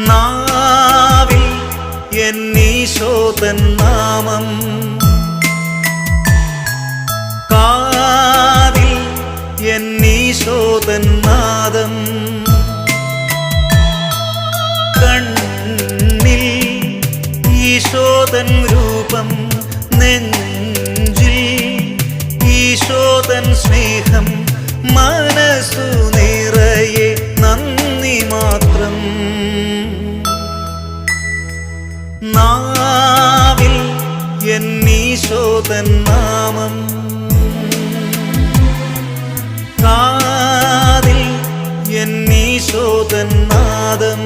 നാവിൽ എന്നീശോതൻ നാമം, കാതിൽ എന്നീശോതൻ നാദം, കണ്ണിൽ ഈശോതൻ രൂപം, നെഞ്ചിൽ ഈശോതൻ സ്നേഹം, മനസ്സു നിറയെ നന്ദി മാത്രം. നാവിൽ എന്നീശോതൻ നാമം, കാതിൽ എന്നീശോതൻ നാദം.